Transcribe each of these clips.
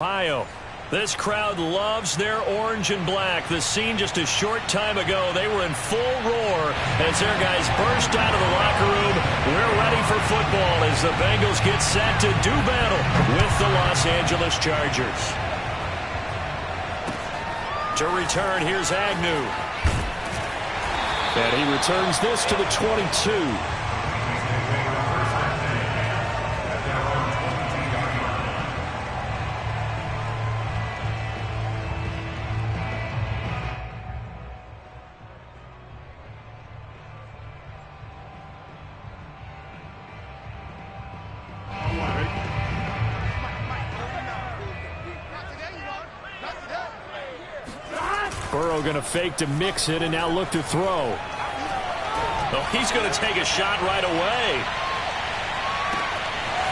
Ohio. This crowd loves their orange and black. The scene just a short time ago, they were in full roar as their guys burst out of the locker room. We're ready for football as the Bengals get set to do battle with the Los Angeles Chargers. To return, here's Agnew. And he returns this to the 22. Burrow going to fake to mix it and now look to throw. Oh, he's going to take a shot right away.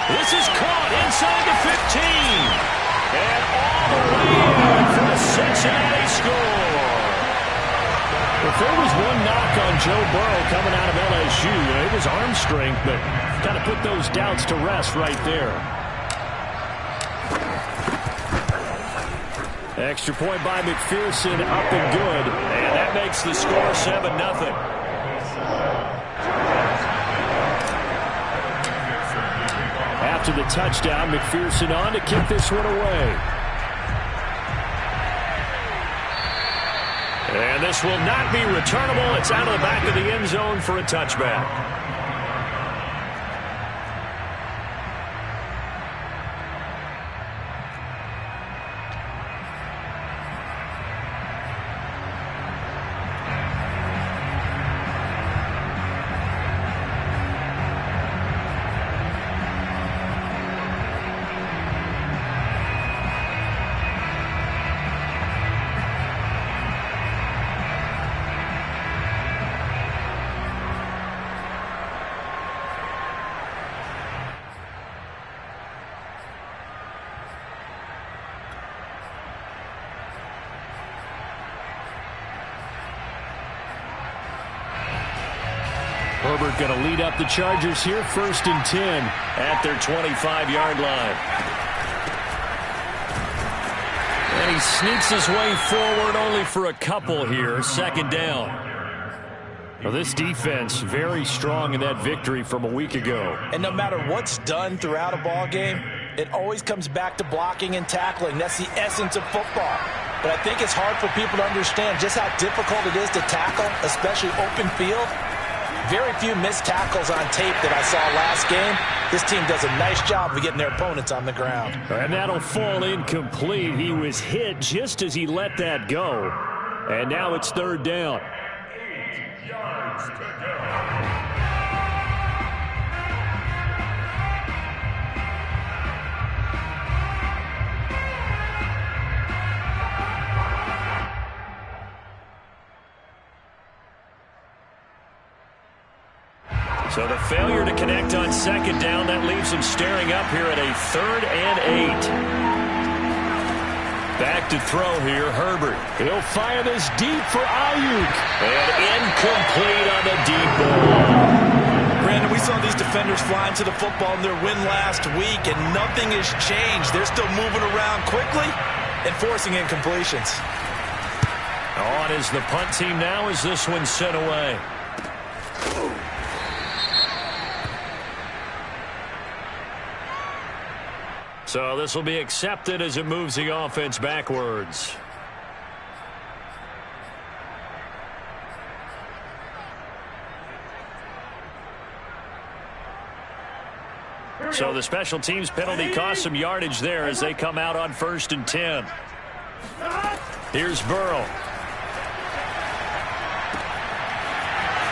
This is caught inside the 15. And all the way in for the Cincinnati score. If there was one knock on Joe Burrow coming out of LSU, it was arm strength, but kind of put those doubts to rest right there. Extra point by McPherson, up and good. And that makes the score 7-0. After the touchdown, McPherson on to kick this one away. And this will not be returnable. It's out of the back of the end zone for a touchback. Herbert going to lead up the Chargers here, 1st and 10 at their 25-yard line. And he sneaks his way forward only for a couple here, 2nd down. Well, this defense very strong in that victory from a week ago. And no matter what's done throughout a ball game, it always comes back to blocking and tackling. That's the essence of football. But I think it's hard for people to understand just how difficult it is to tackle, especially open field. Very few missed tackles on tape that I saw last game. This team does a nice job of getting their opponents on the ground. And that'll fall incomplete. He was hit just as he let that go. And now it's 3rd down. 8 yards to go. So the failure to connect on 2nd down, that leaves him staring up here at a 3rd and 8. Back to throw here, Herbert. He'll fire this deep for Ayuk. And incomplete on the deep ball. Brandon, we saw these defenders flying to the football in their win last week, and nothing has changed. They're still moving around quickly and forcing incompletions. On is the punt team now as this one's sent away. So this will be accepted as it moves the offense backwards. So the special teams penalty cost some yardage there as they come out on 1st and 10. Here's Burrow.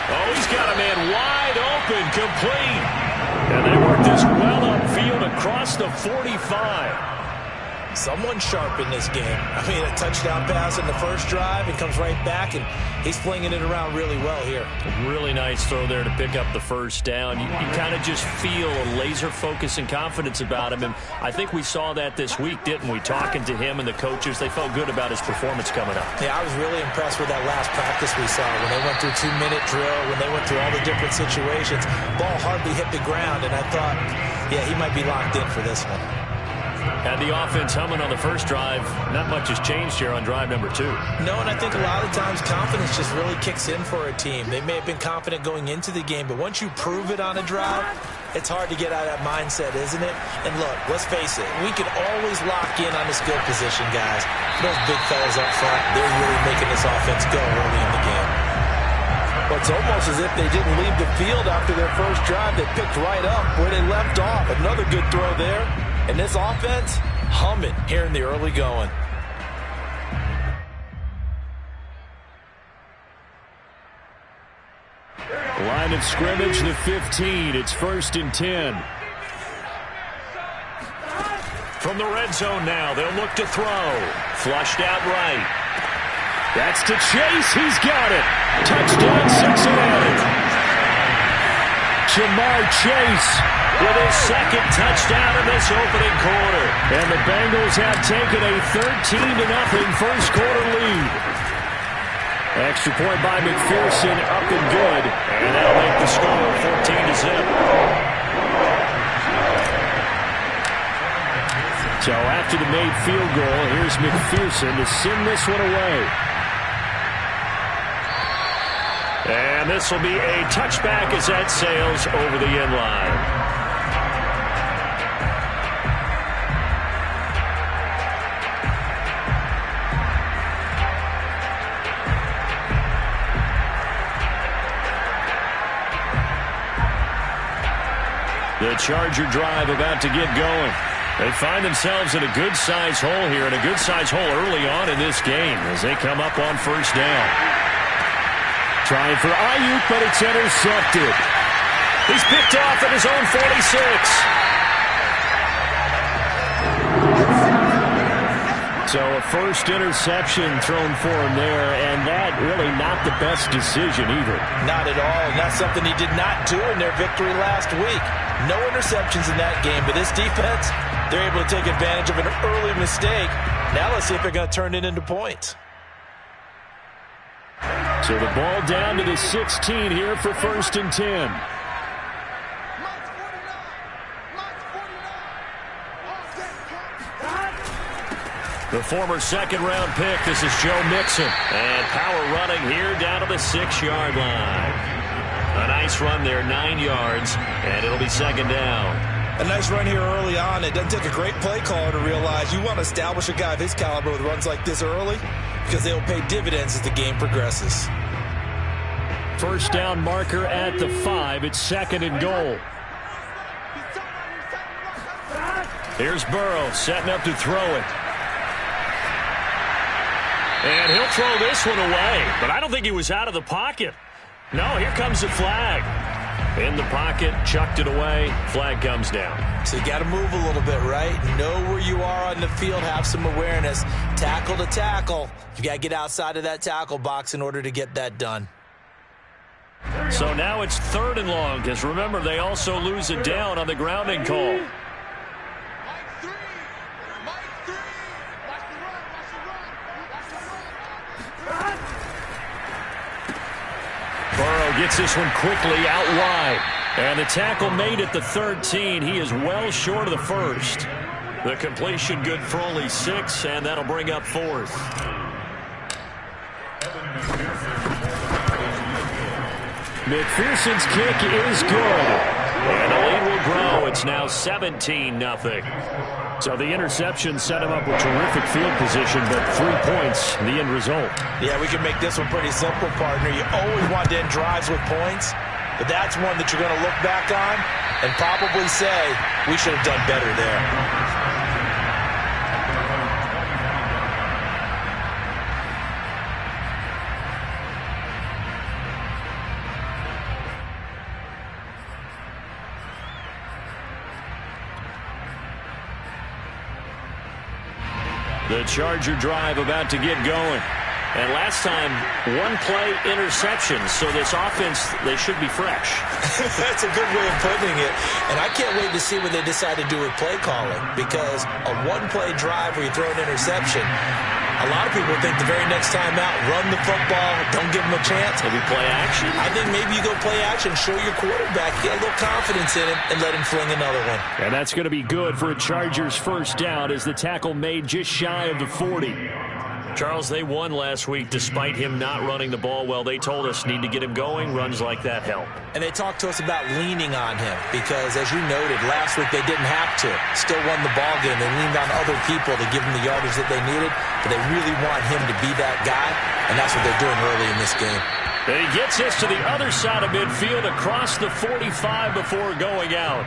Oh, he's got a man wide open, complete. And they work this well upfield across the 45. Someone sharp in this game. I mean, a touchdown pass in the first drive and comes right back, and he's flinging it around really well here. Really nice throw there to pick up the 1st down. You kind of just feel a laser focus and confidence about him, and I think we saw that this week, didn't we? Talking to him and the coaches, they felt good about his performance coming up. Yeah, I was really impressed with that last practice we saw when they went through 2-minute drill, when they went through all the different situations. Ball hardly hit the ground, and I thought, yeah, he might be locked in for this one. Had the offense humming on the first drive. Not much has changed here on drive number 2. No, and I think a lot of times confidence just really kicks in for a team. They may have been confident going into the game, but once you prove it on a drive, it's hard to get out of that mindset, isn't it? And look, let's face it, we can always lock in on the skill position, guys. Those big fellas up front, they're really making this offense go early in the game. Well, it's almost as if they didn't leave the field after their first drive. They picked right up where they left off. Another good throw there. And this offense, humming here in the early going. Line of scrimmage, the 15. It's 1st and 10. From the red zone now, they'll look to throw. Flushed out right. That's to Chase. He's got it. Touchdown, Cincinnati. Jamar Chase with his second touchdown in this opening quarter. And the Bengals have taken a 13-0 first quarter lead. Extra point by McPherson, up and good. And that'll make the score 14-0. So after the made field goal, here's McPherson to send this one away. And this will be a touchback as that sails over the end line. The Charger drive about to get going. They find themselves in a good-sized hole here, and a good-sized hole early on in this game as they come up on first down. Trying for Ayuk, but it's intercepted. He's picked off at his own 46. So a first interception thrown for him there, and that really not the best decision either. Not at all, and that's something he did not do in their victory last week. No interceptions in that game, but this defense, they're able to take advantage of an early mistake. Now let's see if they're going to turn it into points. So the ball down to the 16 here for 1st and 10. The former second-round pick, this is Joe Mixon. And power running here down to the 6-yard line. A nice run there, 9 yards, and it'll be second down. A nice run here early on. It doesn't take a great play caller to realize you want to establish a guy of his caliber with runs like this early because they will pay dividends as the game progresses. First down marker at the 5. It's 2nd and goal. Here's Burrow setting up to throw it. And he'll throw this one away, but I don't think he was out of the pocket. No, here comes the flag. In the pocket, chucked it away, flag comes down. So you got to move a little bit, right? Know where you are on the field, have some awareness. Tackle to tackle. You got to get outside of that tackle box in order to get that done. So now it's 3rd and long, because remember, they also lose it down on the grounding call. Burrow gets this one quickly out wide. And the tackle made at the 13. He is well short of the first. The completion good for only 6, and that'll bring up 4th. McPherson's kick is good. And the lead will grow. It's now 17-0. So the interception set him up with terrific field position, but 3 points, the end result. Yeah, we can make this one pretty simple, partner. You always want to end drives with points, but that's one that you're going to look back on and probably say, we should have done better there. The Charger drive about to get going. And last time, one play interception. So this offense, they should be fresh. That's a good way of putting it. And I can't wait to see what they decide to do with play calling, because a one-play drive where you throw an interception, a lot of people think the very next time out, run the football, don't give them a chance. Maybe play action? I think maybe you go play action, show your quarterback, get a little confidence in him, and let him fling another one. And that's going to be good for a Chargers first down as the tackle made just shy of the 40. Charles, they won last week despite him not running the ball well. They told us need to get him going. Runs like that help. And they talked to us about leaning on him because, as you noted, last week they didn't have to. Still won the ball game. They leaned on other people to give them the yardage that they needed, but they really want him to be that guy, and that's what they're doing early in this game. And he gets us to the other side of midfield across the 45 before going out.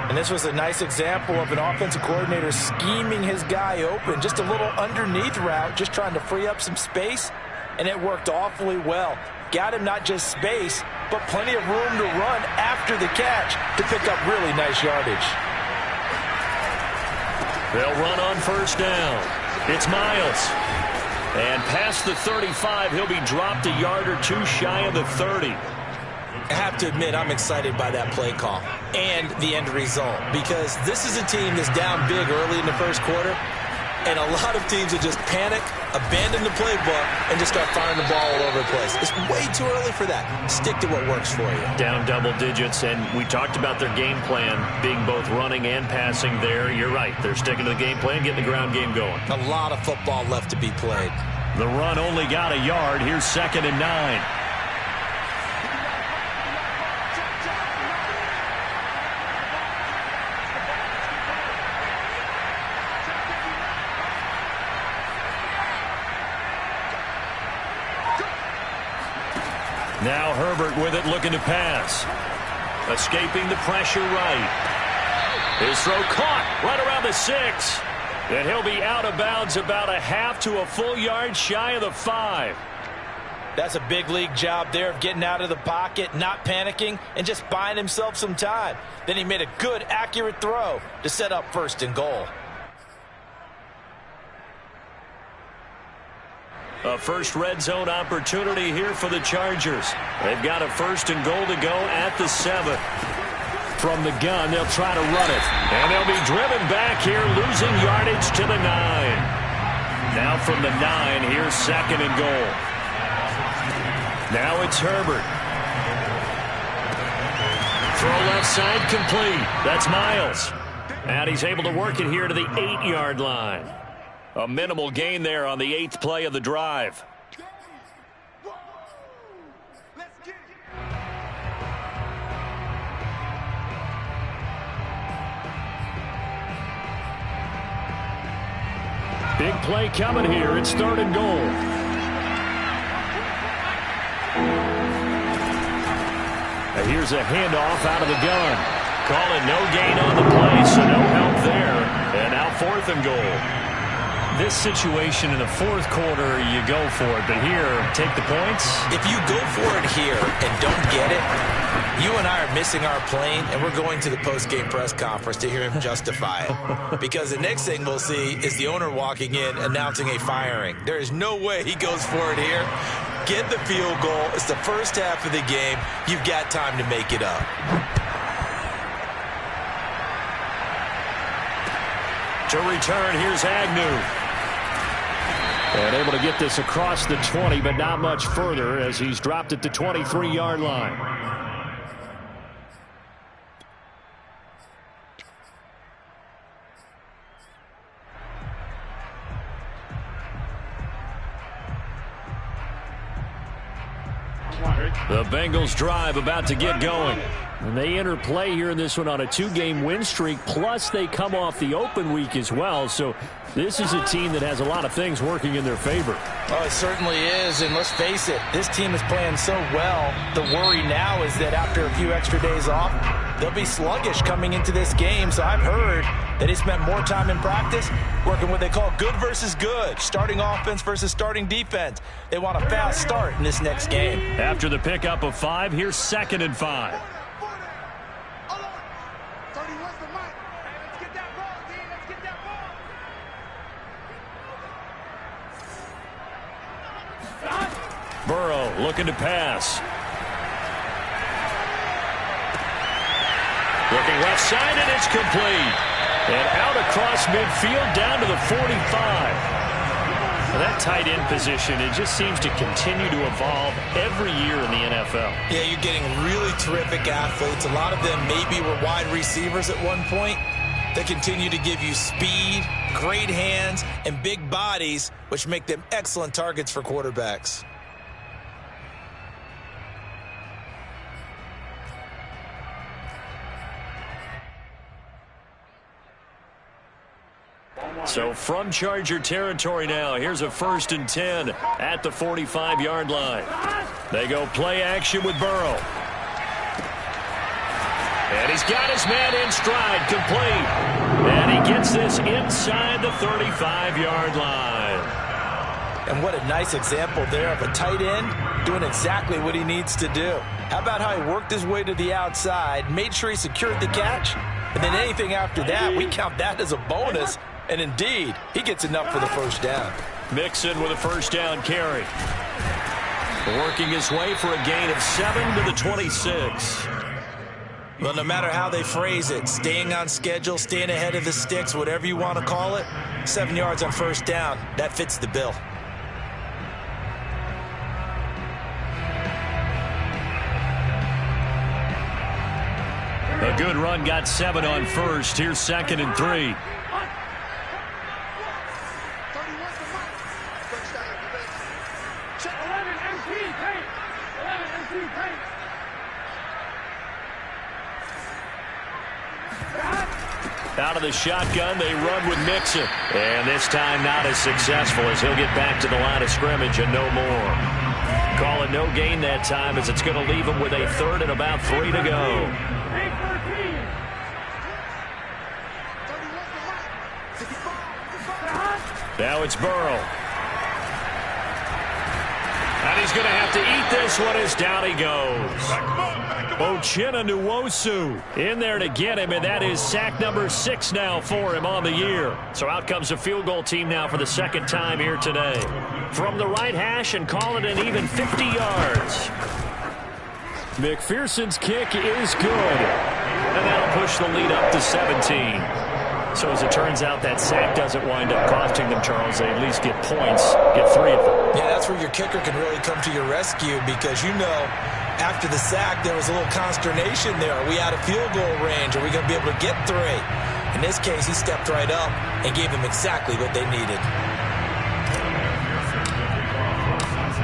And this was a nice example of an offensive coordinator scheming his guy open. Just a little underneath route, just trying to free up some space, and it worked awfully well. Got him not just space, but plenty of room to run after the catch to pick up really nice yardage. They'll run on first down. It's Miles. And past the 35, he'll be dropped a yard or two shy of the 30. I have to admit, I'm excited by that play call and the end result, because this is a team that's down big early in the first quarter, and a lot of teams will just panic, abandon the playbook, and just start firing the ball all over the place. It's way too early for that. Stick to what works for you. Down double digits, and we talked about their game plan being both running and passing there. You're right. They're sticking to the game plan, getting the ground game going. A lot of football left to be played. The run only got a yard. Here's 2nd and 9. Now Herbert with it, looking to pass. Escaping the pressure right. His throw caught right around the 6. And he'll be out of bounds about a half to a full yard shy of the 5. That's a big league job there of getting out of the pocket, not panicking, and just buying himself some time. Then he made a good, accurate throw to set up 1st and goal. A first red zone opportunity here for the Chargers. They've got a 1st and goal to go at the 7. From the gun, they'll try to run it. And they'll be driven back here, losing yardage to the 9. Now from the 9, here's 2nd and goal. Now it's Herbert. Throw left side complete. That's Miles. And he's able to work it here to the 8-yard line. A minimal gain there on the 8th play of the drive. Big play coming here. It's 3rd and goal. And here's a handoff out of the gun. Calling no gain on the play, so no help there. And now 4th and goal. This situation in the 4th quarter, you go for it. But here, take the points. If you go for it here and don't get it, you and I are missing our plane, and we're going to the post-game press conference to hear him justify it. Because the next thing we'll see is the owner walking in announcing a firing. There is no way he goes for it here. Get the field goal. It's the first half of the game. You've got time to make it up. To return, here's Agnew. And able to get this across the 20, but not much further as he's dropped at the 23-yard line. The Bengals drive about to get going. And they enter play here in this one on a 2-game win streak, plus they come off the open week as well. So this is a team that has a lot of things working in their favor. Oh, it certainly is, and let's face it, this team is playing so well. The worry now is that after a few extra days off, they'll be sluggish coming into this game. So I've heard that he spent more time in practice working what they call good versus good, starting offense versus starting defense. They want a fast start in this next game. After the pickup of 5, here's 2nd and 5. Burrow looking to pass. Looking left side, and it's complete. And out across midfield down to the 45. That tight end position, it just seems to continue to evolve every year in the NFL. Yeah, you're getting really terrific athletes. A lot of them maybe were wide receivers at one point. They continue to give you speed, great hands, and big bodies, which make them excellent targets for quarterbacks. So from Charger territory now, here's a 1st and 10 at the 45-yard line. They go play action with Burrow. And he's got his man in stride, complete. And he gets this inside the 35-yard line. And what a nice example there of a tight end doing exactly what he needs to do. How about how he worked his way to the outside, made sure he secured the catch, and then anything after that, we count that as a bonus. And indeed, he gets enough for the first down. Mixon with a first down carry. Working his way for a gain of 7 to the 26. Well, no matter how they phrase it, staying on schedule, staying ahead of the sticks, whatever you want to call it, 7 yards on first down, that fits the bill. A good run got 7 on first. Here's 2nd and 3. Out of the shotgun, they run with Mixon. And this time not as successful as he'll get back to the line of scrimmage and no more. Call it no gain that time as it's going to leave him with a 3rd and about 3 to go. Now it's Burrow. And he's going to have to eat this one as down he goes. Uchenna Nwosu in there to get him, and that is sack number 6 now for him on the year. So out comes a field goal team now for the 2nd time here today. From the right hash and call it an even 50 yards. McPherson's kick is good. And that'll push the lead up to 17. So as it turns out, that sack doesn't wind up costing them, Charles. They at least get points, get 3 of them. Yeah, that's where your kicker can really come to your rescue because, you know, after the sack, there was a little consternation there. Are we out of field goal range? Are we going to be able to get 3? In this case, he stepped right up and gave them exactly what they needed.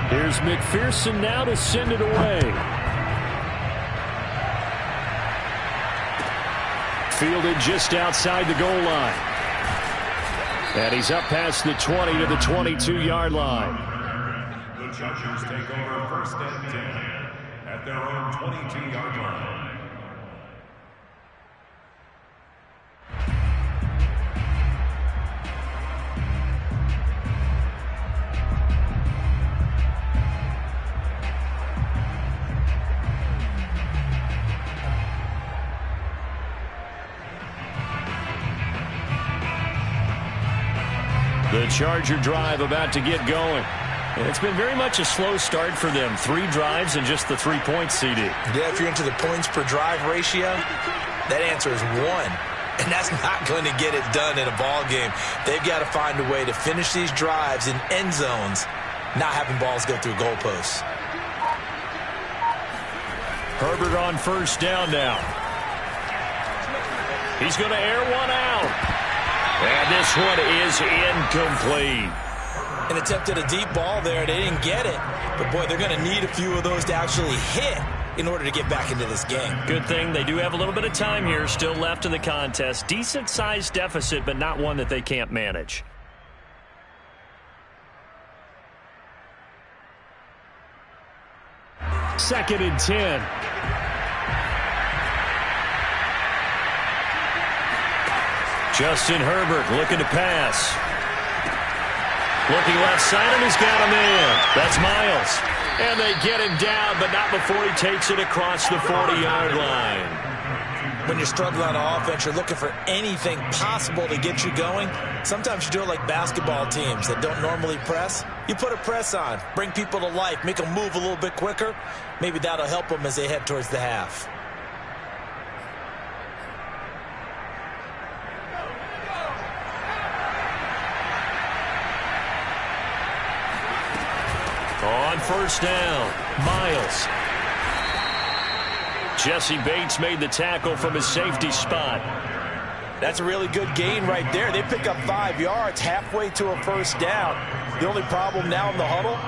Here's McPherson now to send it away. Fielded just outside the goal line. And he's up past the 20 to the 22-yard line. The Chargers take over 1st and 10 at their own 22-yard line. The Charger drive about to get going. It's been very much a slow start for them. 3 drives and just the 3 points, CD. Yeah, if you're into the points per drive ratio, that answer is 1. And that's not going to get it done in a ball game. They've got to find a way to finish these drives in end zones, not having balls go through goalposts. Herbert on first down now. He's going to air one out. And this one is incomplete. An attempt at a deep ball there. They didn't get it. But, boy, they're going to need a few of those to actually hit in order to get back into this game. Good thing they do have a little bit of time here still left in the contest. Decent-sized deficit, but not one that they can't manage. Second and 10. Justin Herbert looking to pass. Looking left side, and he's got him in. That's Miles. And they get him down, but not before he takes it across the 40-yard line. when you're struggling on offense, you're looking for anything possible to get you going. Sometimes you do it like basketball teams that don't normally press. You put a press on, bring people to life, make them move a little bit quicker. Maybe that'll help them as they head towards the half. On first down, Miles. Jesse Bates made the tackle from his safety spot. That's a really good gain right there. They pick up 5 yards halfway to a first down. The only problem now in the huddle,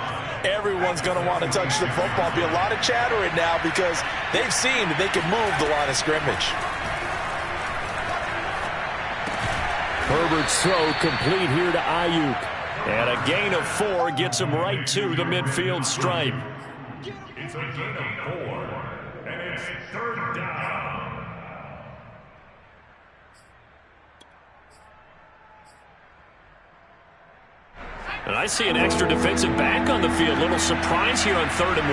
everyone's going to want to touch the football. Be a lot of chattering now because they've seen that they can move the line of scrimmage. Herbert's throw complete here to Ayuk. And a gain of 4 gets him right to the midfield stripe. It's a gain of 4, and it's third down. And I see an extra defensive back on the field. Little surprise here on 3rd and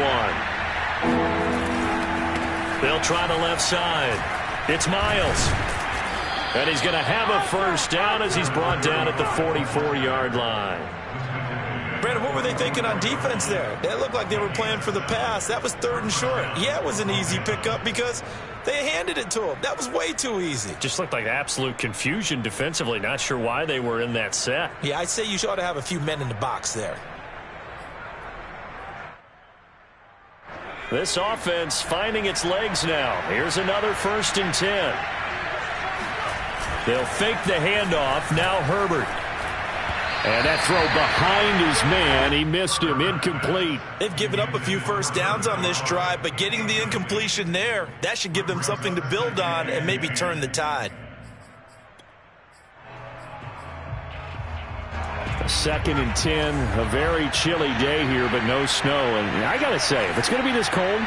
1. They'll try the left side. It's Miles. And he's going to have a first down as he's brought down at the 44-yard line. Brandon, what were they thinking on defense there? They looked like they were playing for the pass. That was 3rd and short. Yeah, it was an easy pickup because they handed it to him. That was way too easy. Just looked like absolute confusion defensively. Not sure why they were in that set. Yeah, I'd say you ought to have a few men in the box there. This offense finding its legs now. Here's another 1st and 10. They'll fake the handoff. Now Herbert. And that throw behind his man. He missed him. Incomplete. They've given up a few first downs on this drive, but getting the incompletion there, that should give them something to build on and maybe turn the tide. A 2nd and 10. A very chilly day here, but no snow. And I got to say, if it's going to be this cold,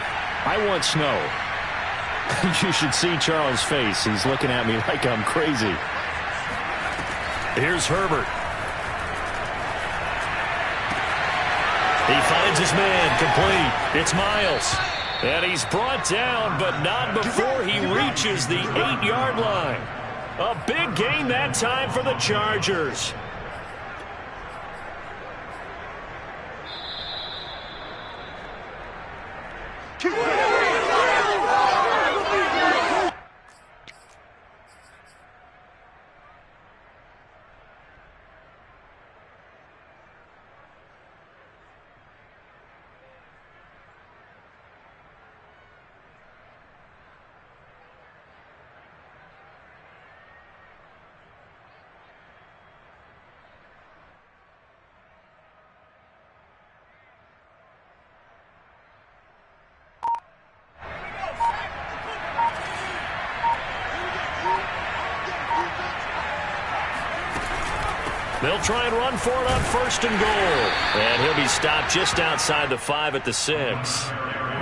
I want snow. You should see Charles' face. He's looking at me like I'm crazy. Here's Herbert. He finds his man, complete. It's Miles. And he's brought down, but not before he reaches the 8-yard line. A big gain that time for the Chargers. They'll try and run for it on 1st and goal. And he'll be stopped just outside the 5 at the 6.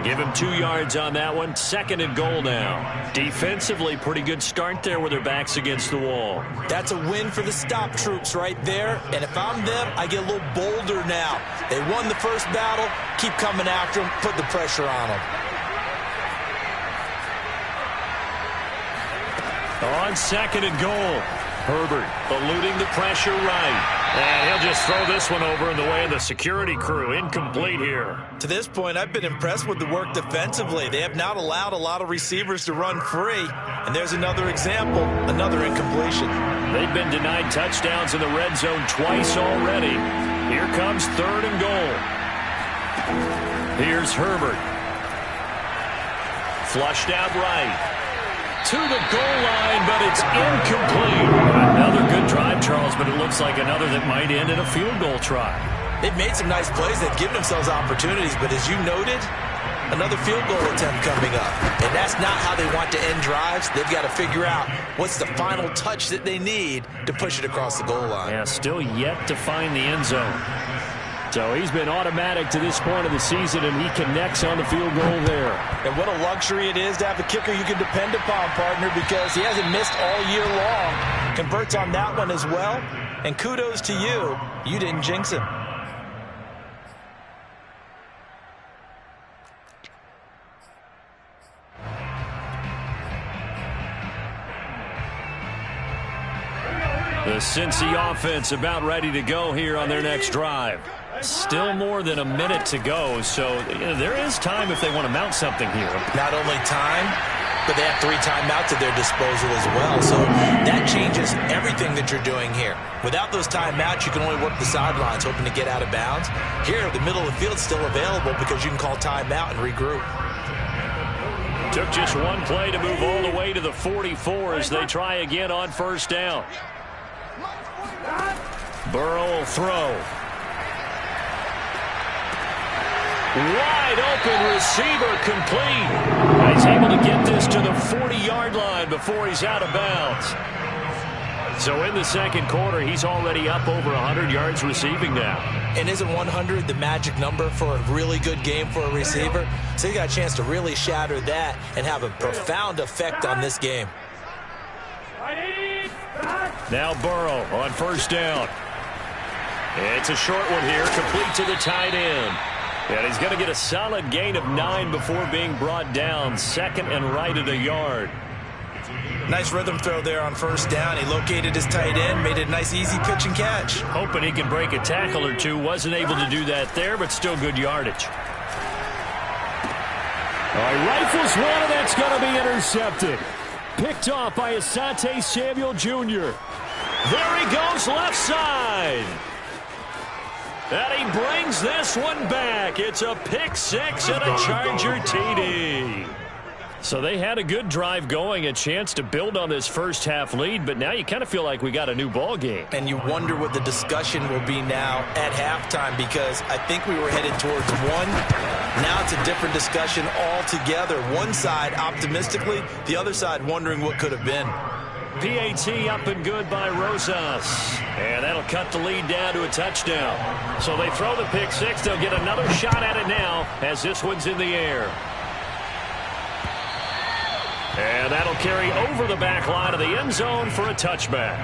Give him 2 yards on that one. 2nd and goal now. Defensively, pretty good start there with their backs against the wall. That's a win for the stop troops right there. And if I'm them, I get a little bolder now. They won the first battle. Keep coming after them. Put the pressure on them. On 2nd and goal. Herbert eluding the pressure right. And he'll just throw this one over in the way of the security crew. Incomplete here. To this point, I've been impressed with the work defensively. They have not allowed a lot of receivers to run free. And there's another example, another incompletion. They've been denied touchdowns in the red zone twice already. Here comes 3rd and goal. Here's Herbert. Flushed out right. To the goal line, but it's incomplete. Another good drive, Charles, but it looks like another that might end in a field goal try. They've made some nice plays. They've given themselves opportunities, but as you noted, another field goal attempt coming up. And that's not how they want to end drives. They've got to figure out what's the final touch that they need to push it across the goal line. Yeah, still yet to find the end zone. So he's been automatic to this point of the season, and he connects on the field goal there. And what a luxury it is to have a kicker you can depend upon, partner, because he hasn't missed all year long. Converts on that one as well. And kudos to you. You didn't jinx him. The Cincy offense about ready to go here on their next drive. Still more than a minute to go, so there is time if they want to mount something here. Not only time, but they have 3 timeouts at their disposal as well. So that changes everything that you're doing here. Without those timeouts, you can only work the sidelines, hoping to get out of bounds. Here, the middle of the field's still available because you can call timeout and regroup. Took just one play to move all the way to the 44 as they try again on first down. Burrow will throw. Wide open receiver complete. And he's able to get this to the 40-yard line before he's out of bounds. So in the second quarter, he's already up over 100 yards receiving now. And isn't 100 the magic number for a really good game for a receiver? So he got a chance to really shatter that and have a profound effect on this game. Now Burrow on first down. It's a short one here, complete to the tight end. And he's going to get a solid gain of 9 before being brought down. Second and right at a yard. Nice rhythm throw there on first down. He located his tight end, made it a nice easy pitch and catch. Hoping he can break a tackle or two. Wasn't able to do that there, but still good yardage. All right, rifles one, and that's going to be intercepted. Picked off by Asante Samuel Jr. There he goes, left side. And he brings this one back. It's a pick 6 and a Charger TD. So they had a good drive going, a chance to build on this first half lead, but now you kind of feel like we got a new ball game. And you wonder what the discussion will be now at halftime, because I think we were headed towards one. Now it's a different discussion altogether. One side optimistically, the other side wondering what could have been. PAT up and good by Rosas. And that'll cut the lead down to a touchdown. So they throw the pick 6. They'll get another shot at it now as this one's in the air. And that'll carry over the back line of the end zone for a touchback.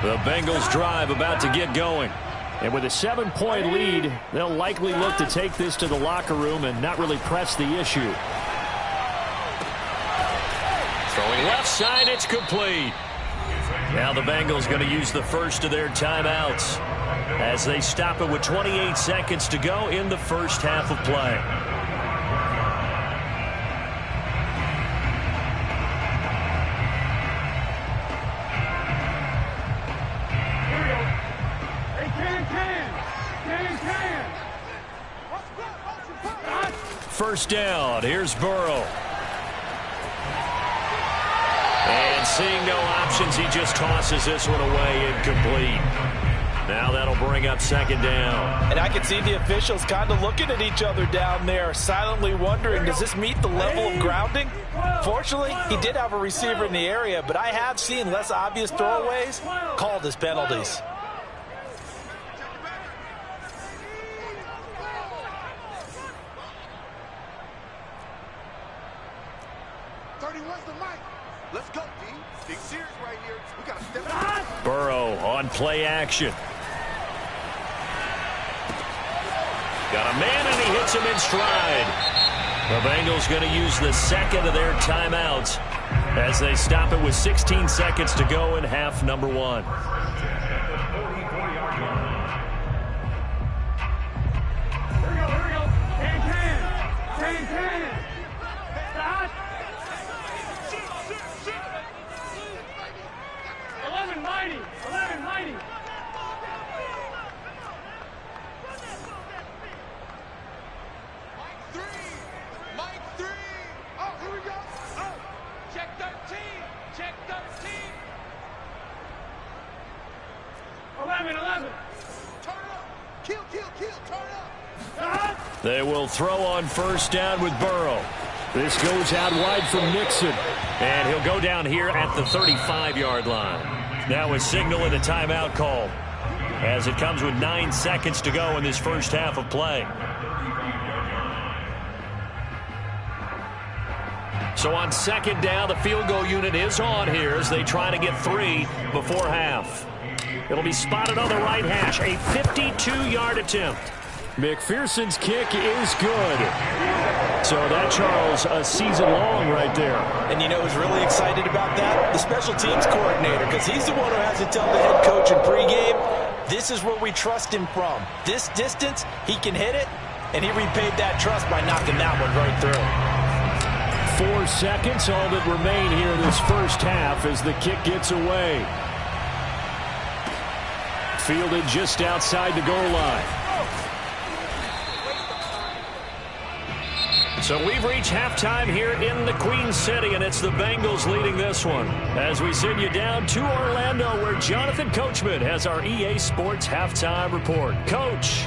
The Bengals drive about to get going. And with a 7-point lead, they'll likely look to take this to the locker room and not really press the issue. Throwing left side, it's complete. Now the Bengals going to use the first of their timeouts as they stop it with 28 seconds to go in the first half of play. First down, here's Burrow. And seeing no options, he just tosses this one away, incomplete. Now that'll bring up second down. And I can see the officials kind of looking at each other down there, silently wondering, does this meet the level of grounding? Fortunately, he did have a receiver in the area, but I have seen less obvious throwaways called as penalties. Burrow on play action. Got a man, and he hits him in stride. The Bengals going to use the second of their timeouts as they stop it with 16 seconds to go in half number 1. They will throw on first down with Burrow. This goes out wide from Nixon. And he'll go down here at the 35-yard line. Now a signal and a timeout call as it comes with 9 seconds to go in this first half of play. So on second down, the field goal unit is on here as they try to get 3 before half. It'll be spotted on the right hash, a 52-yard attempt. McPherson's kick is good. So that, Charles, a season long right there. And you know who's really excited about that? The special teams coordinator, because he's the one who has to tell the head coach in pregame, this is where we trust him from. This distance, he can hit it, and he repaid that trust by knocking that one right through. 4 seconds, all that remain here this first half as the kick gets away. Fielded just outside the goal line. So we've reached halftime here in the Queen City, and it's the Bengals leading this one. As we send you down to Orlando, where Jonathan Coachman has our EA Sports Halftime Report. Coach.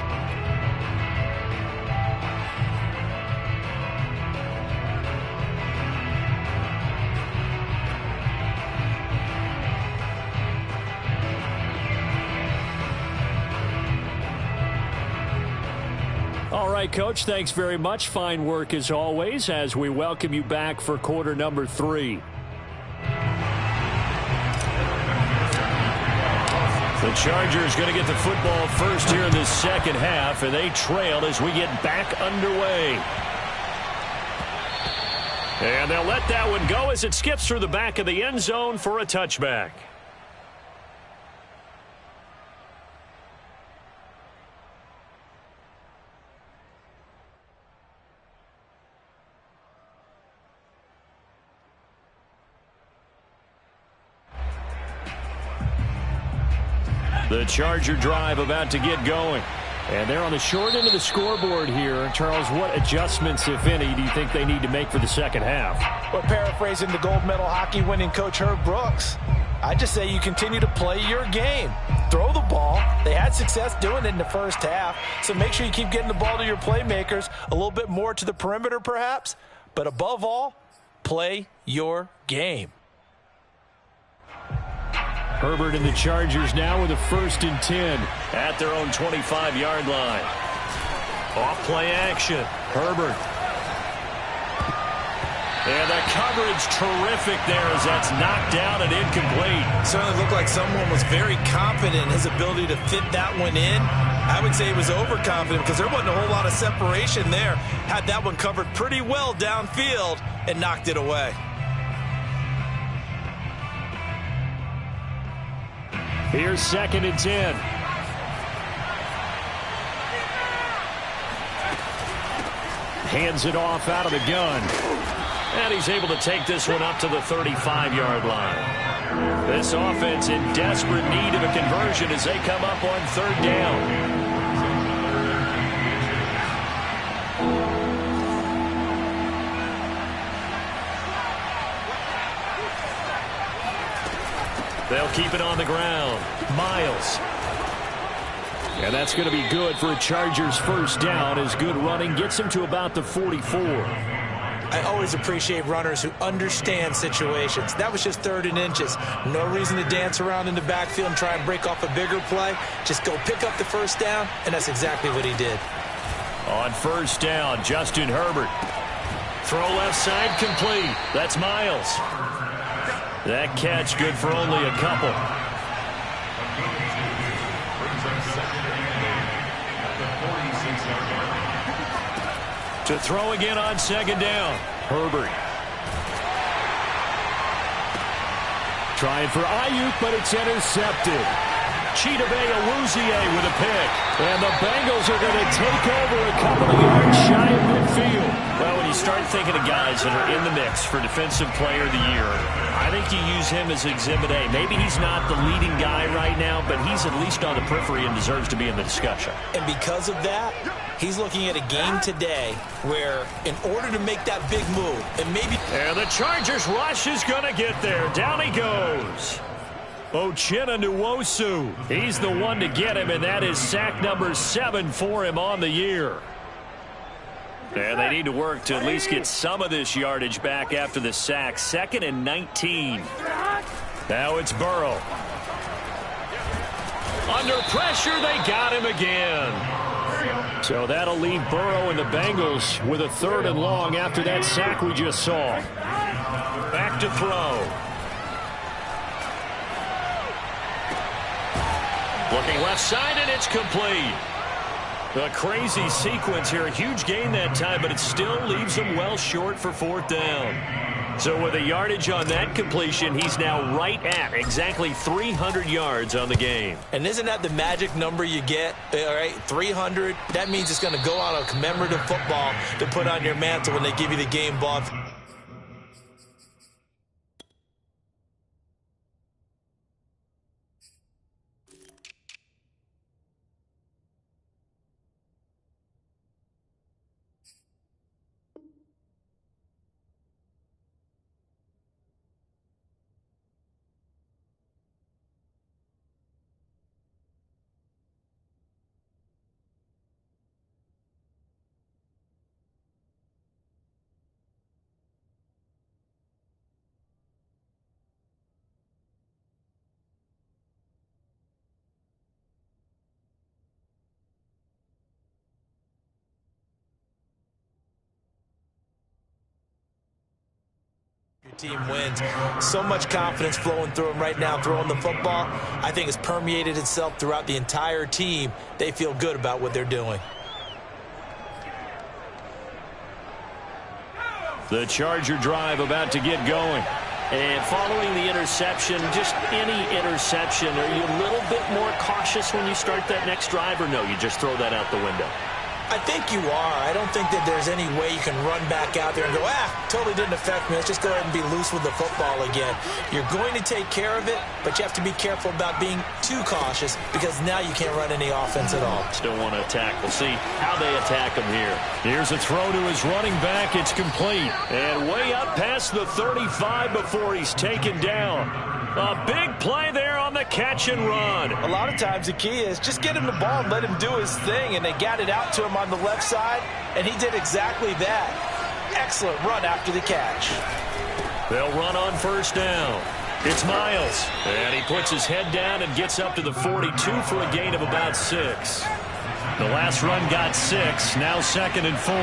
All right, Coach, thanks very much. Fine work as always as we welcome you back for quarter number 3. The Chargers going to get the football first here in this second half, and they trail as we get back underway. And they'll let that one go as it skips through the back of the end zone for a touchback. The Charger drive about to get going. And they're on the short end of the scoreboard here. Charles, what adjustments, if any, do you think they need to make for the second half? Well, paraphrasing the gold medal hockey winning coach Herb Brooks, I just say you continue to play your game. Throw the ball. They had success doing it in the first half, so make sure you keep getting the ball to your playmakers, a little bit more to the perimeter perhaps, but above all, play your game. Herbert and the Chargers now with a 1st and 10 at their own 25-yard line. Off play action. Herbert. And the coverage terrific there as that's knocked down and incomplete. Certainly looked like someone was very confident in his ability to fit that one in. I would say he was overconfident because there wasn't a whole lot of separation there. Had that one covered pretty well downfield and knocked it away. Here's 2nd and 10. Hands it off out of the gun. And he's able to take this one up to the 35-yard line. This offense in desperate need of a conversion as they come up on 3rd down. They'll keep it on the ground. Miles. And that's going to be good for a Chargers 1st down as good running gets him to about the 44. I always appreciate runners who understand situations. That was just 3rd and inches. No reason to dance around in the backfield and try and break off a bigger play. Just go pick up the 1st down, and that's exactly what he did. On 1st down, Justin Herbert. Throw left side complete. That's Miles. That catch good for only a couple. To throw again on 2nd down. Herbert. Trying for Ayuk, but it's intercepted. Chidobe Awuzie with a pick. And the Bengals are going to take over a couple of yards shy of midfield. Well, when you start thinking of guys that are in the mix for Defensive Player of the Year, I think you use him as Exhibit A. Maybe he's not the leading guy right now, but he's at least on the periphery and deserves to be in the discussion. And because of that, he's looking at a game today where in order to make that big move, and maybe... And the Chargers rush is going to get there. Down he goes. Uchenna Nwosu. He's the one to get him, and that is sack number 7 for him on the year. And they need to work to at least get some of this yardage back after the sack. 2nd and 19. Now it's Burrow. Under pressure, they got him again. So that'll leave Burrow and the Bengals with a 3rd and long after that sack we just saw. back to throw. Looking left side, and it's complete. A crazy sequence here. A huge gain that time, but it still leaves him well short for 4th down. So with a yardage on that completion, he's now right at exactly 300 yards on the game. And isn't that the magic number you get? All right, 300. That means it's going to go on a commemorative football to put on your mantle when they give you the game ball. Team wins. So much confidence flowing through them right now, throwing the football. I think it's permeated itself throughout the entire team. They feel good about what they're doing. The Charger drive about to get going. And following the interception, just any interception, are you a little bit more cautious when you start that next drive, or no, you just throw that out the window? I think you are. I don't think that there's any way you can run back out there and go, totally didn't affect me. Let's just go ahead and be loose with the football again. You're going to take care of it, but you have to be careful about being too cautious because now you can't run any offense at all. Still want to attack. We'll see how they attack him here. Here's a throw to his running back. It's complete. And way up past the 35 before he's taken down. A big play there on the catch and run. A lot of times the key is just get him the ball and let him do his thing, and they got it out to him on the left side, and he did exactly that. Excellent run after the catch. They'll run on 1st down. It's Miles, and he puts his head down and gets up to the 42 for a gain of about 6. The last run got 6, now 2nd and 4.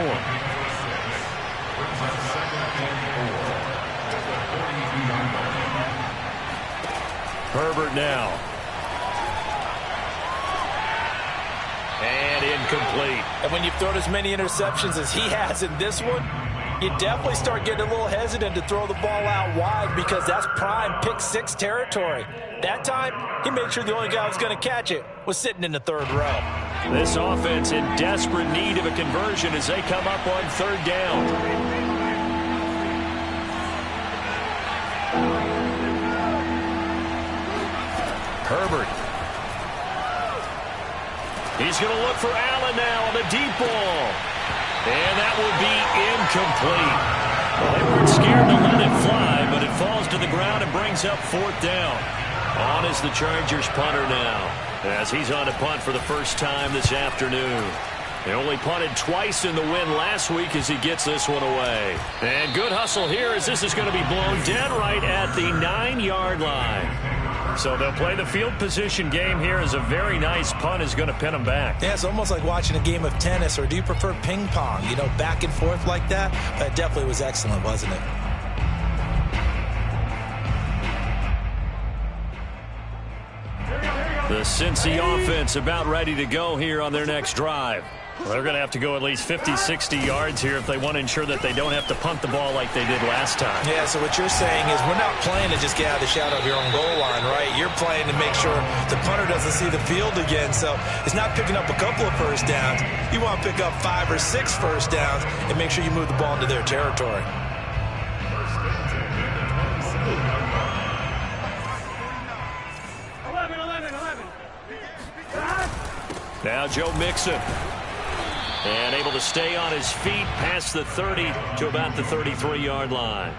Herbert now. And incomplete. And when you've thrown as many interceptions as he has in this one, you definitely start getting a little hesitant to throw the ball out wide because that's prime pick-6 territory. That time, he made sure the only guy who was going to catch it was sitting in the 3rd row. This offense in desperate need of a conversion as they come up on 3rd down. Herbert. He's going to look for Allen now on the deep ball. And that will be incomplete. Well, they weren't scared to let it fly, but it falls to the ground and brings up 4th down. On is the Chargers punter now, as he's on to punt for the first time this afternoon. They only punted twice in the win last week as he gets this one away. And good hustle here as this is going to be blown dead right at the 9-yard line. So they'll play the field position game here as a very nice punt is going to pin them back. Yeah, it's almost like watching a game of tennis, or do you prefer ping pong? You know, back and forth like that? That definitely was excellent, wasn't it? The Cincy offense about ready to go here on their next drive. Well, they're going to have to go at least 50, 60 yards here if they want to ensure that they don't have to punt the ball like they did last time. Yeah, so what you're saying is we're not playing to just get out of the shadow of your own goal line, right? You're playing to make sure the punter doesn't see the field again. So it's not picking up a couple of first downs. You want to pick up 5 or 6 first downs and make sure you move the ball into their territory. Now Joe Mixon. And able to stay on his feet past the 30 to about the 33-yard line.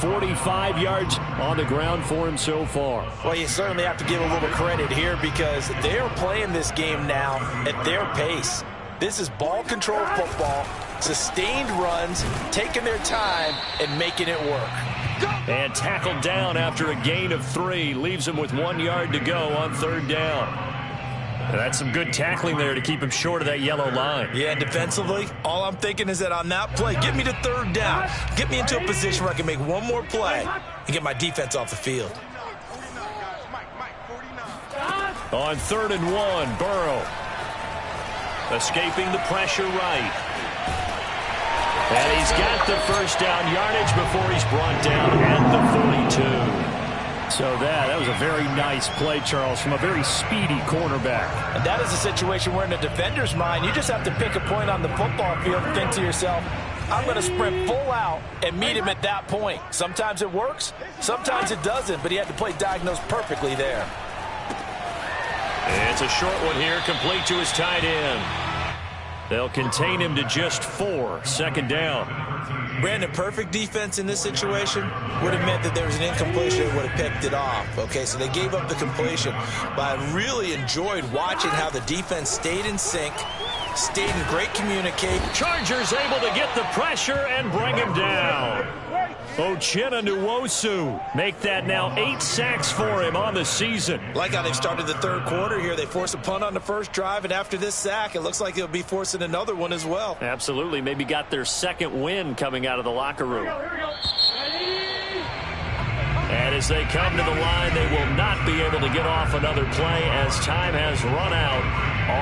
45 yards on the ground for him so far. Well, you certainly have to give a little credit here because they're playing this game now at their pace. This is ball control football, sustained runs, taking their time and making it work. And tackled down after a gain of 3. Leaves him with 1 yard to go on 3rd down. That's some good tackling there to keep him short of that yellow line. Yeah, and defensively, all I'm thinking is that on that play, get me to third down. Get me into a position where I can make one more play and get my defense off the field. On 3rd and 1, Burrow. Escaping the pressure right. And he's got the first down yardage before he's brought down at the 42. So that was a very nice play, Charles, from a very speedy cornerback. And that is a situation where in the defender's mind, you just have to pick a point on the football field and think to yourself, I'm going to sprint full out and meet him at that point. Sometimes it works, sometimes it doesn't, but he had to play diagnosed perfectly there. It's a short one here, complete to his tight end. They'll contain him to just 4, 2nd down. Brandon, perfect defense in this situation would have meant that there was an incompletion that would have picked it off. Okay, so they gave up the completion. But I really enjoyed watching how the defense stayed in sync, stayed in great communication. Chargers able to get the pressure and bring him down. Uchenna Nwosu make that now 8 sacks for him on the season. Like how they've started the 3rd quarter here. They forced a punt on the first drive, and after this sack, it looks like they'll be forcing another one as well. Absolutely. Maybe got their 2nd win coming out of the locker room. And as they come to the line, they will not be able to get off another play as time has run out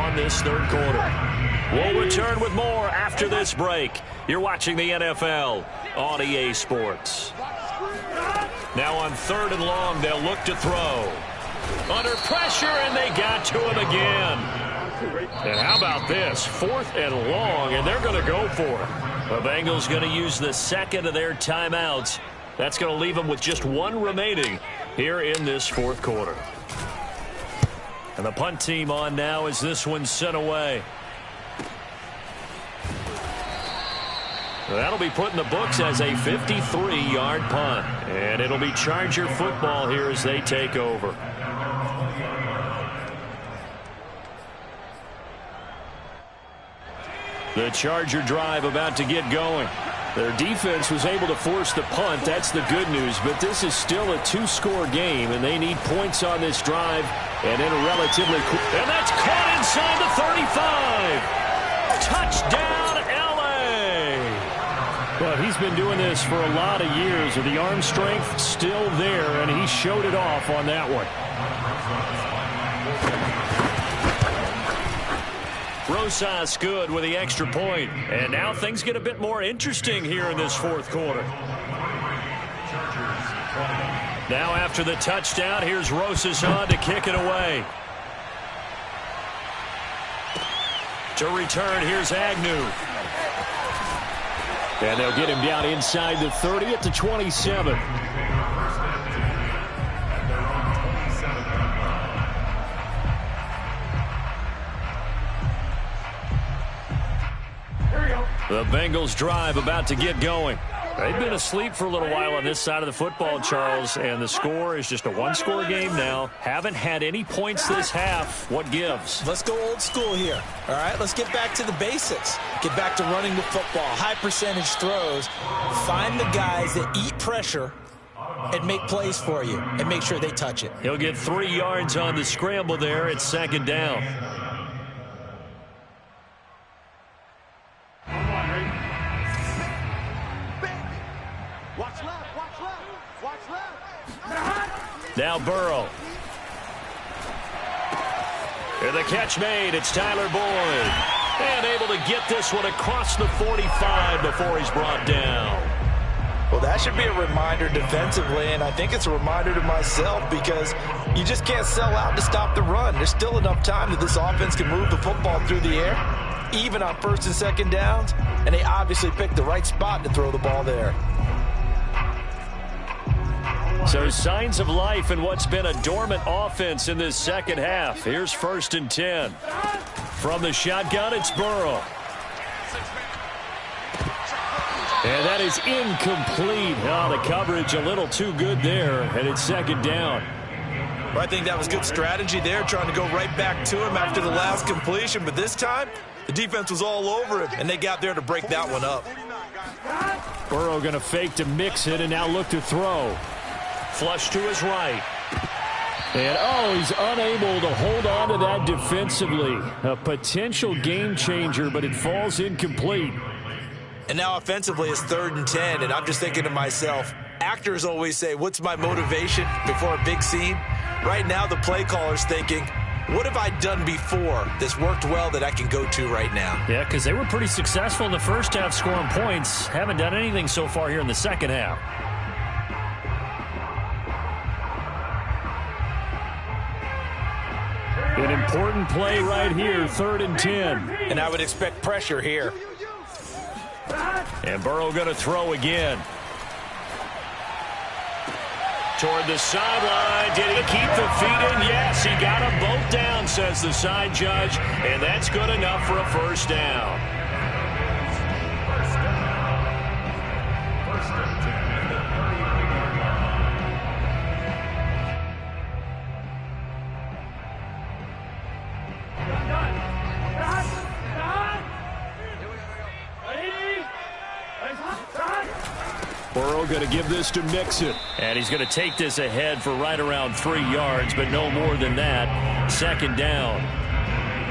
on this 3rd quarter. We'll return with more after this break. You're watching the NFL on EA Sports. Now on 3rd and long, they'll look to throw. Under pressure, and they got to him again. And how about this? 4th and long, and they're going to go for it. The Bengals going to use the 2nd of their timeouts. That's going to leave them with just 1 remaining here in this 4th quarter. And the punt team on now as this one's sent away. That'll be put in the books as a 53-yard punt. And it'll be Charger football here as they take over. The Charger drive about to get going. Their defense was able to force the punt. That's the good news. But this is still a 2-score game, and they need points on this drive. And in a relatively quick... And that's caught inside the 35. Touchdown, L.A. Well, he's been doing this for a lot of years with the arm strength still there, and he showed it off on that one. Rosas good with the extra point. And now things get a bit more interesting here in this 4th quarter. Now after the touchdown, here's Rosas on to kick it away. To return, here's Agnew. And they'll get him down inside the 30 at the 27. The Bengals drive about to get going. They've been asleep for a little while on this side of the football, Charles, and the score is just a 1-score game now. Haven't had any points this half. What gives? Let's go old school here. All right, let's get back to the basics. Get back to running the football, high percentage throws. Find the guys that eat pressure and make plays for you and make sure they touch it. He'll get 3 yards on the scramble there at 2nd down. Now Burrow. And the catch made. It's Tyler Boyd. And able to get this one across the 45 before he's brought down. Well, that should be a reminder defensively, and I think it's a reminder to myself because you just can't sell out to stop the run. There's still enough time that this offense can move the football through the air, even on 1st and 2nd downs, and they obviously picked the right spot to throw the ball there. So signs of life in what's been a dormant offense in this 2nd half. Here's 1st and 10. From the shotgun, it's Burrow. And that is incomplete. Oh, the coverage a little too good there, and it's 2nd down. Well, I think that was good strategy there, trying to go right back to him after the last completion. But this time, the defense was all over him, and they got there to break that one up. Burrow going to fake to mix it and now look to throw. Flush to his right. And, oh, he's unable to hold on to of that defensively. A potential game changer, but it falls incomplete. And now offensively it's 3rd and 10, and I'm just thinking to myself, actors always say, what's my motivation before a big scene? Right now the play caller's thinking, what have I done before that's worked well that I can go to right now? Yeah, because they were pretty successful in the first half scoring points. Haven't done anything so far here in the second half. An important play right here, 3rd and 10. And I would expect pressure here. And Burrow going to throw again. Toward the sideline. Did he keep the feet in? Yes, he got them both down, says the side judge. And that's good enough for a first down. Burrow going to give this to Mixon. And he's going to take this ahead for right around 3 yards, but no more than that. 2nd down.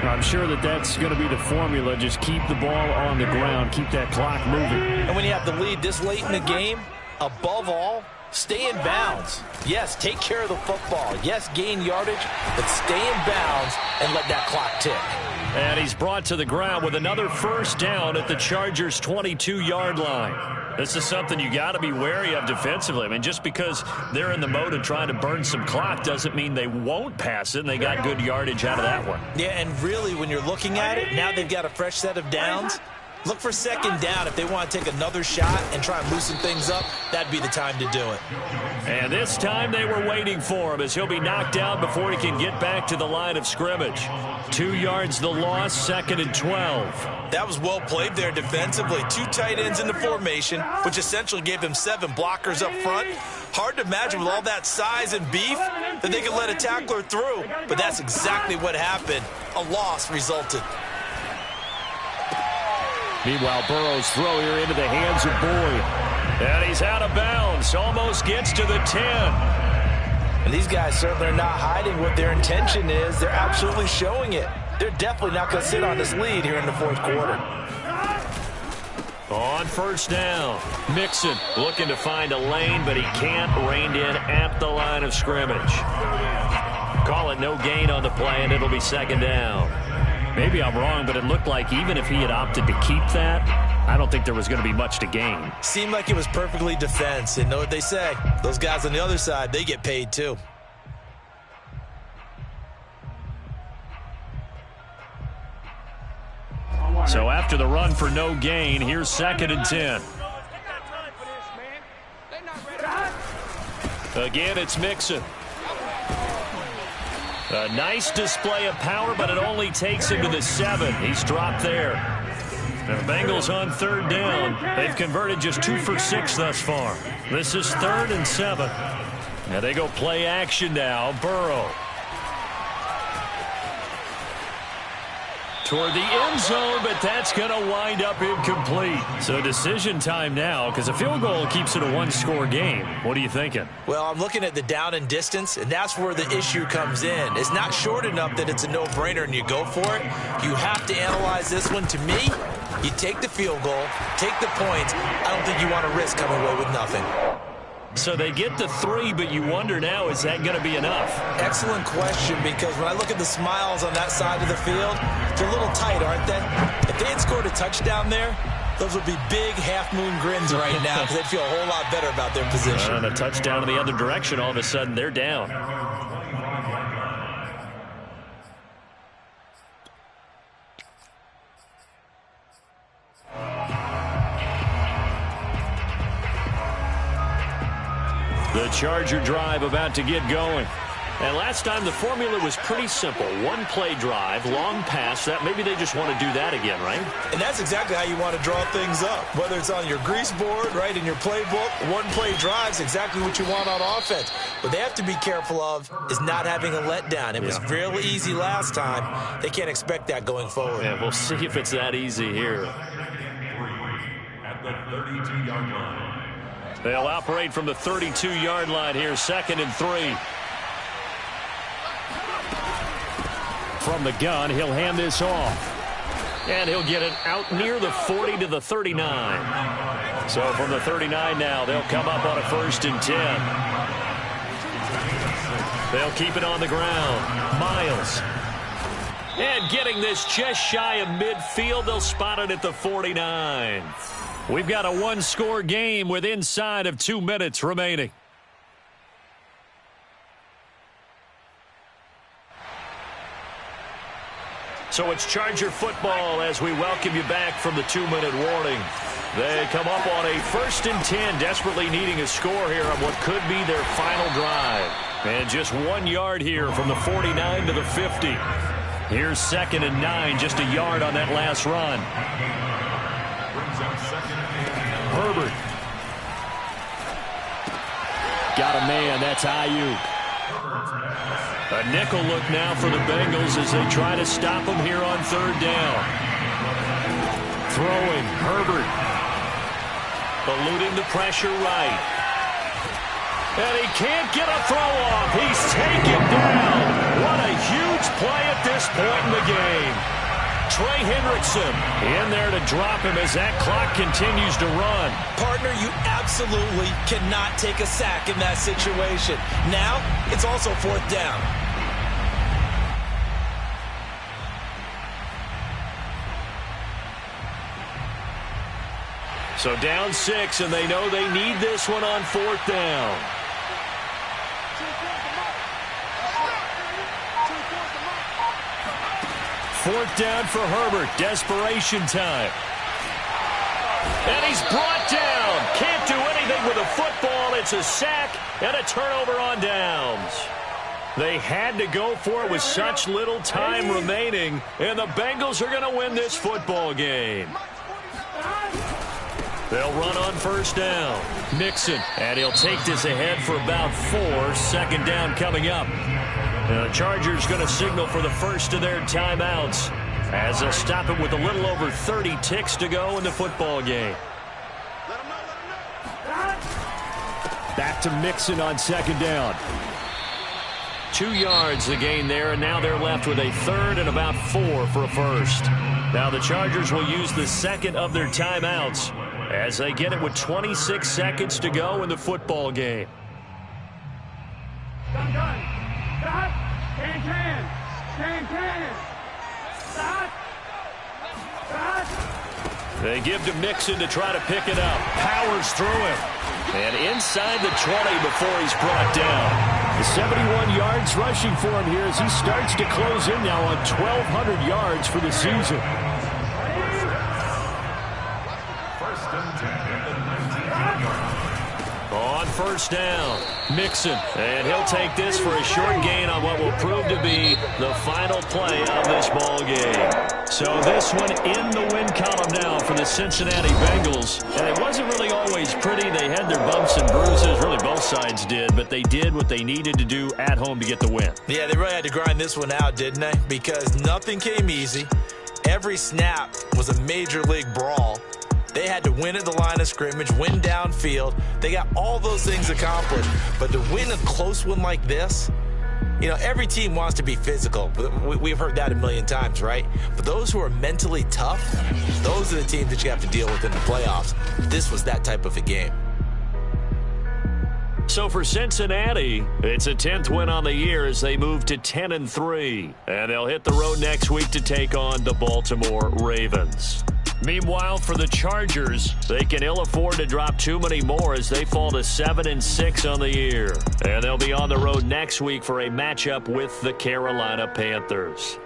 I'm sure that's going to be the formula. Just keep the ball on the ground. Keep that clock moving. And when you have the lead this late in the game, above all, stay in bounds. Yes, take care of the football. Yes, gain yardage, but stay in bounds and let that clock tick. And he's brought to the ground with another first down at the Chargers' 22-yard line. This is something you got to be wary of defensively. I mean, just because they're in the mode of trying to burn some clock doesn't mean they won't pass it, and they got good yardage out of that one. Yeah, and really, when you're looking at it, now they've got a fresh set of downs. Look for 2nd down. If they want to take another shot and try and loosen things up, that'd be the time to do it. And this time they were waiting for him as he'll be knocked down before he can get back to the line of scrimmage. 2 yards the loss, 2nd and 12. That was well played there defensively. 2 tight ends in the formation, which essentially gave them 7 blockers up front. Hard to imagine with all that size and beef that they could let a tackler through. But that's exactly what happened. A loss resulted. Meanwhile, Burrow's throw here into the hands of Boyd. And he's out of bounds. Almost gets to the 10. And these guys certainly are not hiding what their intention is. They're absolutely showing it. They're definitely not going to sit on this lead here in the 4th quarter. On first down, Mixon looking to find a lane, but he can't. Reined in at the line of scrimmage. Call it no gain on the play, and it'll be 2nd down. Maybe I'm wrong, but it looked like even if he had opted to keep that, I don't think there was going to be much to gain. Seemed like it was perfectly defense. And know what they say? Those guys on the other side, they get paid too. So after the run for no gain, here's 2nd and 10. Again, it's Mixon. A nice display of power, but it only takes him to the 7. He's dropped there. And the Bengals on 3rd down. They've converted just 2 for 6 thus far. This is 3rd and 7. Now they go play action now. Burrow. Toward the end zone, but that's going to wind up incomplete. So decision time now, because a field goal keeps it a 1-score game. What are you thinking? Well, I'm looking at the down and distance, and that's where the issue comes in. It's not short enough that it's a no-brainer and you go for it. You have to analyze this one. To me, you take the field goal, take the points. I don't think you want to risk coming away with nothing. So they get the 3, but you wonder now, is that going to be enough? Excellent question, because when I look at the smiles on that side of the field, they're a little tight, aren't they? If they had scored a touchdown there, those would be big half-moon grins right now because they'd feel a whole lot better about their position. And a touchdown in the other direction, all of a sudden they're down. The Charger drive about to get going. And last time the formula was pretty simple. 1-play drive, long pass. That maybe they just want to do that again, right? And that's exactly how you want to draw things up. Whether it's on your grease board, right, in your playbook, 1-play drive's exactly what you want on offense. What they have to be careful of is not having a letdown. It was fairly easy last time. They can't expect that going forward. Yeah, we'll see if it's that easy here. At the 32-yard line. They'll operate from the 32-yard line here, 2nd and 3. from the gun. He'll hand this off. And he'll get it out near the 40 to the 39. So from the 39 now, they'll come up on a 1st and 10. They'll keep it on the ground. Miles. And getting this just shy of midfield, they'll spot it at the 49. We've got a one-score game with inside of 2 minutes remaining. So it's Charger football as we welcome you back from the 2-minute warning. They come up on a 1st and 10, desperately needing a score here on what could be their final drive. And just 1 yard here from the 49 to the 50. Here's 2nd and 9, just a yard on that last run. Herbert. Got a man, that's Ayuk. A nickel look now for the Bengals as they try to stop him here on 3rd down. Throwing, Herbert. Eluding the pressure right. And he can't get a throw off. He's taken down. What a huge play at this point in the game. Trey Hendrickson in there to drop him as that clock continues to run. Partner, you absolutely cannot take a sack in that situation. Now, it's also 4th down. So down 6, and they know they need this one on 4th down. Fourth down for Herbert. Desperation time. And he's brought down. Can't do anything with a football. It's a sack and a turnover on downs. They had to go for it with such little time remaining, and the Bengals are going to win this football game. They'll run on 1st down. Mixon, and he'll take this ahead for about 4. 2nd down coming up. And the Chargers going to signal for the first of their timeouts as they'll stop it with a little over 30 ticks to go in the football game. Back to Mixon on 2nd down. 2 yards the gain there, and now they're left with a 3rd and about 4 for a 1st. Now the Chargers will use the 2nd of their timeouts as they get it with 26 seconds to go in the football game. They give to Mixon to try to pick it up. Powers through him. And inside the 20 before he's brought down. The 71 yards rushing for him here as he starts to close in now on 1,200 yards for the season. On 1st down, Mixon, and he'll take this for a short gain on what will prove to be the final play of this ball game. So this one in the win column now for the Cincinnati Bengals. And it wasn't really always pretty. They had their bumps and bruises. Really, both sides did. But they did what they needed to do at home to get the win. Yeah, they really had to grind this one out, didn't they? Because nothing came easy. Every snap was a major league brawl. They had to win at the line of scrimmage, win downfield. They got all those things accomplished. But to win a close one like this, you know, every team wants to be physical. We've heard that a million times, right? But those who are mentally tough, those are the teams that you have to deal with in the playoffs. This was that type of a game. So for Cincinnati, it's a 10th win on the year as they move to 10-3. And they'll hit the road next week to take on the Baltimore Ravens. Meanwhile, for the Chargers, they can ill afford to drop too many more as they fall to 7-6 on the year. And they'll be on the road next week for a matchup with the Carolina Panthers.